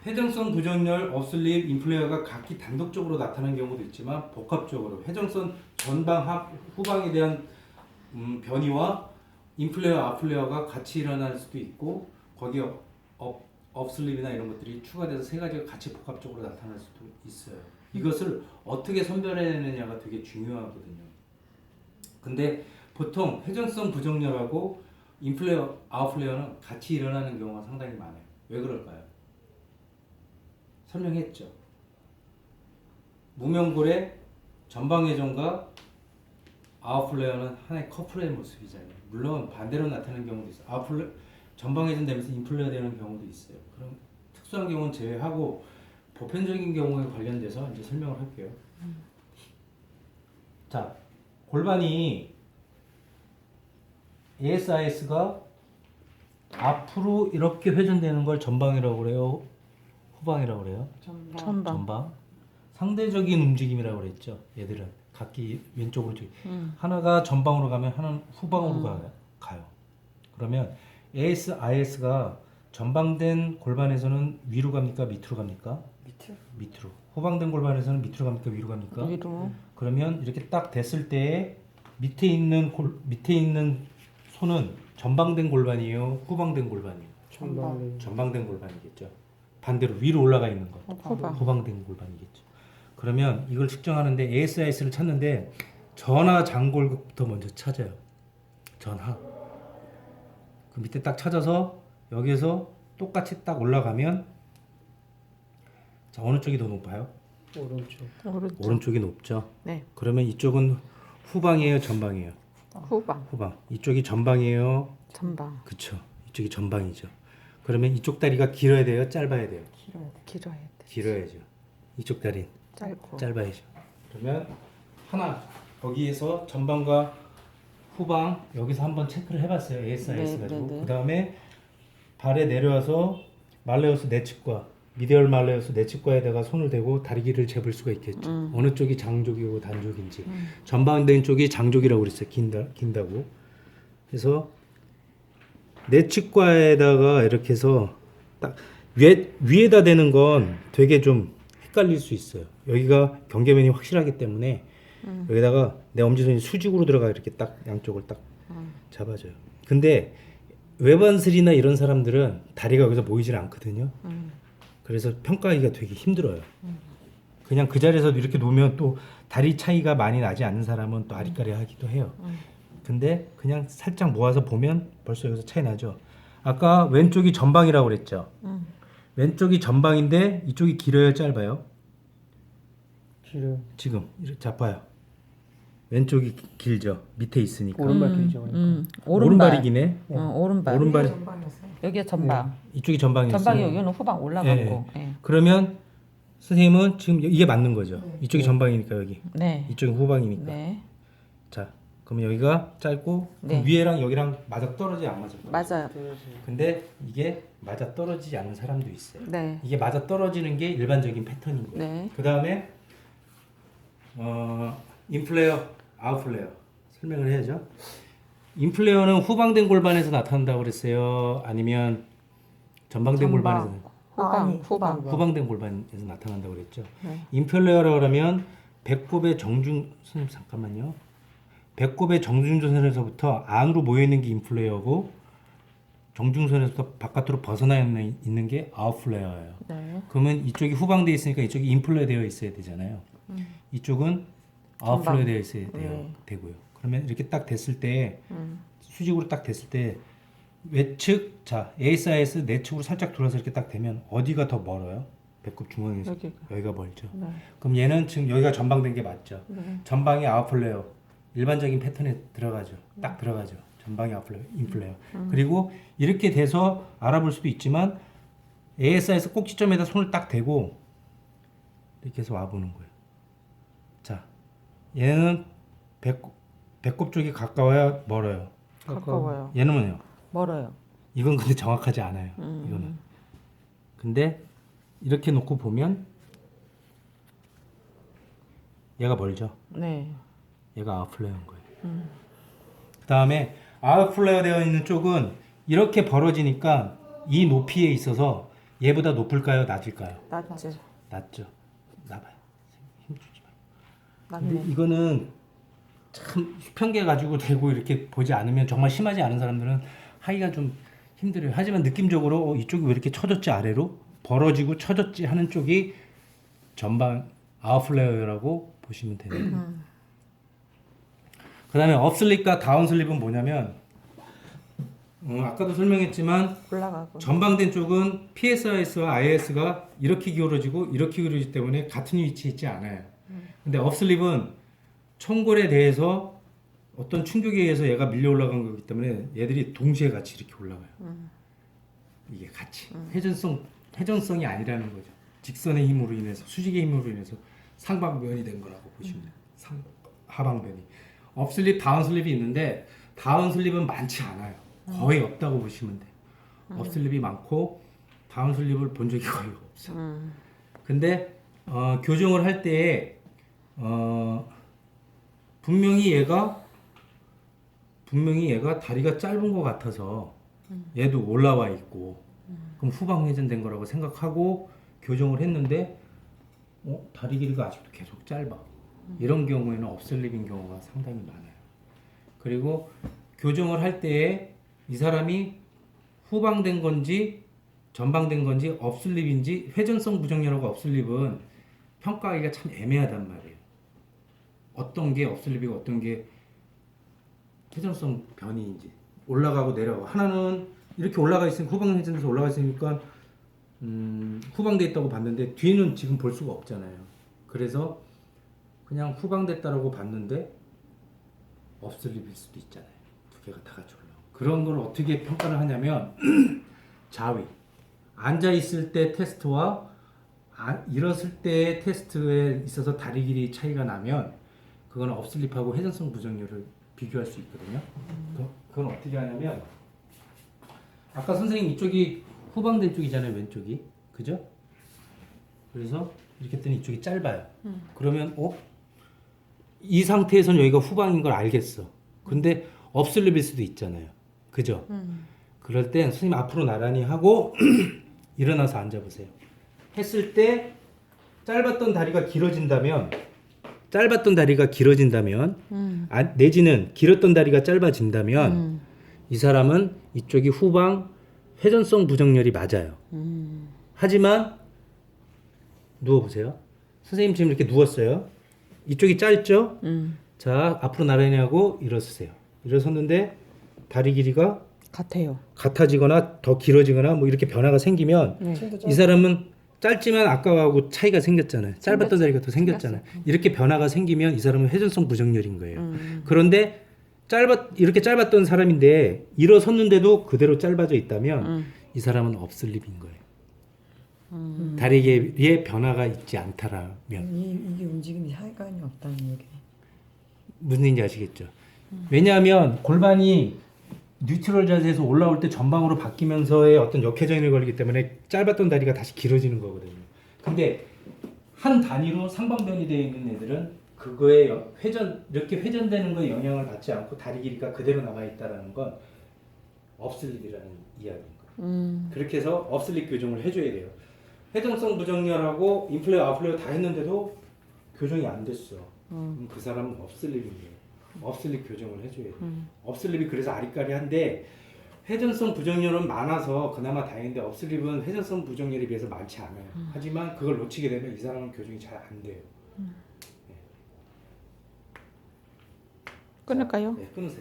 회전성 부정렬, 업슬립, 인플레어가 각기 단독적으로 나타나는 경우도 있지만 복합적으로 회전선 전방, 후방에 대한 변이와 인플레어, 아웃플레어가 같이 일어날 수도 있고 거기에 업슬립이나 이런 것들이 추가돼서 세 가지가 같이 복합적으로 나타날 수도 있어요. 이것을 어떻게 선별해내느냐가 되게 중요하거든요. 근데 보통 회전성 부정렬하고 인플레어, 아웃플레어는 같이 일어나는 경우가 상당히 많아요. 왜 그럴까요? 설명했죠. 무명골의 전방회전과 아웃플레어는 하나의 커플의 모습이잖아요. 물론 반대로 나타나는 경우도 있어요. 전방회전 되면서 인플레어 되는 경우도 있어요. 그럼 특수한 경우는 제외하고 보편적인 경우에 관련돼서 이제 설명을 할게요. 자, 골반이 ASIS가 앞으로 이렇게 회전되는 걸 전방이라고 그래요? 후방이라고 그래요? 전방. 상대적인 움직임이라고 그랬죠. 얘들은 각기 왼쪽으로 하나가 전방으로 가면 하나는 후방으로 가요. 그러면 ASIS가 전방된 골반에서는 위로 갑니까? 밑으로 갑니까? 밑으로. 후방된 골반에서는 밑으로 갑니까? 위로 갑니까? 위로. 그러면 이렇게 딱 됐을 때 밑에 있는 손은 전방된 골반이에요? 후방된 골반이에요? 전방된 골반이겠죠. 반대로 위로 올라가 있는 거. 후방된 골반이겠죠. 그러면 이걸 측정하는데 ASIS를 찾는데 전하 장골부터 먼저 찾아요. 전하. 그 밑에 딱 찾아서 여기에서 똑같이 딱 올라가면 자, 어느 쪽이 더 높아요? 오른쪽이 높죠. 네. 그러면 이쪽은 후방이에요, 전방이에요? 후방. 이쪽이 전방이에요. 전방. 그쵸. 이쪽이 전방이죠. 그러면 이쪽 다리가 길어야 돼요, 짧아야 돼요? 길어야 돼. 길어야죠. 이쪽 다리 짧아야죠. 그러면 하나 거기에서 전방과 후방 여기서 한번 체크를 해봤어요. ASIS 가지고. 그 다음에 발에 내려와서 말레우스 내측과 미디얼 말레우스 내측과에다가 손을 대고 다리 길이를 재볼 수가 있겠죠. 어느 쪽이 장족이고 단족인지. 전방된 쪽이 장족이라고 그랬어요. 긴다고. 그래서 내측과에다가 이렇게 해서 딱 위에다 대는 건 되게 좀 헷갈릴 수 있어요. 여기가 경계면이 확실하기 때문에 여기다가 내 엄지손이 수직으로 들어가 이렇게 딱 양쪽을 딱 잡아줘요. 근데 외반슬이나 이런 사람들은 다리가 여기서 모이질 않거든요. 그래서 평가하기가 되게 힘들어요. 그냥 그 자리에서 이렇게 놓으면 또 다리 차이가 많이 나지 않는 사람은 또 아리까리 하기도 해요. 근데 그냥 살짝 모아서 보면 벌써 여기서 차이 나죠. 아까 왼쪽이 전방이라고 그랬죠. 왼쪽이 전방인데 이쪽이 길어요, 짧아요? 길어요. 지금 이렇게 잡아요. 왼쪽이 길죠. 밑에 있으니까. 오른발 길죠. 오른발이 기네. 오른발. 오른발이 여기가 전방. 이쪽이 전방이었어요. 전방이 여기는 후방 올라가고. 네. 그러면 선생님은 지금 이게 맞는 거죠. 이쪽이 전방이니까 여기. 네. 이쪽이 후방이니까. 네. 자, 그러면 여기가 짧고 네. 위에랑 여기랑 맞아 떨어지지 안 맞아요? 맞아요. 근데 이게 맞아 떨어지지 않는 사람도 있어요. 네. 이게 맞아 떨어지는 게 일반적인 패턴인 거예요. 네. 그 다음에 인플레어, 아웃플레어 설명을 해야죠. 인플레어는 후방된 골반에서 나타난다고 그랬어요. 아니면 전방된 골반에서 후방. 후방된 골반에서 나타난다고 그랬죠. 네. 인플레어라고 하면 배꼽의 선생님 잠깐만요. 배꼽의 정중선에서부터 안으로 모여 있는 게 인플레어고 정중선에서 바깥으로 벗어나 있는 게 아웃플레어예요. 네. 그러면 이쪽이 후방되어 있으니까 이쪽이 인플레어 되어 있어야 되잖아요. 이쪽은 아웃플레어 되어 있어야 되고요. 그러면 이렇게 딱 됐을 때 수직으로 딱 됐을 때 외측, 자 ASIS 내측으로 살짝 돌아서 이렇게 딱 되면 어디가 더 멀어요? 배꼽 중앙에서 여기가 멀죠. 네. 그럼 얘는 지금 여기가 전방된 게 맞죠. 네. 전방이 아웃플레어 일반적인 패턴에 들어가죠. 딱 들어가죠. 전방이 아웃플레어, 인플레어. 그리고 이렇게 돼서 알아볼 수도 있지만 ASIS 꼭지점에다 손을 딱 대고 이렇게 해서 와보는 거예요. 자, 얘는 배꼽 쪽이 가까워야 멀어요. 가까워요. 얘는요. 멀어요. 이건 근데 정확하지 않아요. 이거는. 근데 이렇게 놓고 보면 얘가 멀죠. 네. 얘가 아웃플레어인 거예요. 그 다음에 아웃플레어 되어 있는 쪽은 이렇게 벌어지니까 이 높이에 있어서 얘보다 높을까요? 낮을까요? 낮지. 낮죠. 나봐요. 힘 주지 마. 근데 낮네. 이거는 참 수평계 가지고 되고 이렇게 보지 않으면 정말 심하지 않은 사람들은 하기가 좀 힘들어요. 하지만 느낌적으로 이쪽이 왜 이렇게 쳐졌지 아래로 벌어지고 쳐졌지 하는 쪽이 전방 아웃플레어라고 보시면 돼요. 그다음에 업슬립과 다운슬립은 뭐냐면 아까도 설명했지만 올라가고. 전방된 쪽은 PSIS와 IS가 이렇게 기울어지고 이렇게 기울어지기 때문에 같은 위치에 있지 않아요. 근데 업슬립은 총골에 대해서 어떤 충격에 의해서 얘가 밀려 올라간 거기 때문에 얘들이 동시에 같이 이렇게 올라가요. 이게 같이 회전성이 아니라는 거죠. 직선의 힘으로 인해서 수직의 힘으로 인해서 상방면이 된 거라고 보시면 돼요. 하방면이. 업슬립, 다운슬립이 있는데 다운슬립은 많지 않아요. 거의 없다고 보시면 돼요. 업슬립이 많고 다운슬립을 본 적이 거의 없어요. 근데 교정을 할 때에 분명히 얘가 다리가 짧은 것 같아서 얘도 올라와 있고 그럼 후방 회전된 거라고 생각하고 교정을 했는데 다리 길이가 아직도 계속 짧아. 이런 경우에는 업슬립인 경우가 상당히 많아요. 그리고 교정을 할 때에 이 사람이 후방된 건지 전방된 건지 업슬립인지 회전성 부정렬하고 업슬립은 평가하기가 참 애매하단 말이에요. 어떤 게 업슬립이고 어떤 게 회전성 변이인지 올라가고 내려가고 하나는 이렇게 올라가 있으니까 후방 회전돼서 올라가 있으니까 후방돼 있다고 봤는데 뒤는 지금 볼 수가 없잖아요. 그래서 그냥 후방됐다라고 봤는데 업슬립일 수도 있잖아요. 두 개가 다 같이 올라. 그런 걸 어떻게 평가를 하냐면 좌위 앉아 있을 때 테스트와 일었을 때 테스트에 있어서 다리 길이 차이가 나면 그건 업슬립하고 회전성 부정률을 비교할 수 있거든요. 그건 어떻게 하냐면 아까 선생님 이쪽이 후방된 쪽이잖아요, 왼쪽이. 그죠? 그래서 이렇게 했더니 이쪽이 짧아요. 그러면 이 상태에서는 여기가 후방인 걸 알겠어. 근데 업슬립일 수도 있잖아요. 그죠? 그럴 땐 선생님 앞으로 나란히 하고 일어나서 앉아보세요. 했을 때 짧았던 다리가 길어진다면 내지는 길었던 다리가 짧아진다면 이 사람은 이쪽이 후방 회전성 부정렬이 맞아요. 하지만 누워보세요. 선생님 지금 이렇게 누웠어요. 이쪽이 짧죠? 자, 앞으로 나란히 하고 일어서세요. 일어섰는데 다리 길이가 같아지거나 더 길어지거나 뭐 이렇게 변화가 생기면 이 사람은 짧지만 아까하고 차이가 생겼잖아요. 짧았던 다리가 더 생겼잖아요. 이렇게 변화가 생기면 이 사람은 회전성 부정렬인 거예요. 그런데 이렇게 짧았던 사람인데 일어섰는데도 그대로 짧아져 있다면 이 사람은 업슬립인 거예요. 다리 길이에 변화가 있지 않다라면 이게 움직임이 혈관이 없다는 얘기. 무슨 얘기인지 아시겠죠? 왜냐하면 골반이 뉴트럴 자세에서 올라올 때 전방으로 바뀌면서의 어떤 역회전이 걸리기 때문에 짧았던 다리가 다시 길어지는 거거든요. 근데 한 단위로 상방변이 되어 있는 애들은 그거에 이렇게 회전되는 거에 영향을 받지 않고 다리 길이가 그대로 남아 있다라는 건 업슬립이라는 이야기인 거예요. 그렇게 해서 업슬립 교정을 해줘야 돼요. 회전성 부정렬하고 인플레어 아웃플레어 다 했는데도 교정이 안 됐어. 그 사람은 업슬립인 거예요. 업슬립 교정을 해줘야 돼요. 업슬립이 그래서 아리까리한데 회전성 부정렬은 많아서 그나마 다행인데 업슬립은 회전성 부정렬에 비해서 많지 않아요. 하지만 그걸 놓치게 되면 이 사람은 교정이 잘 안 돼요. 끊을까요? 네, 끊으세요.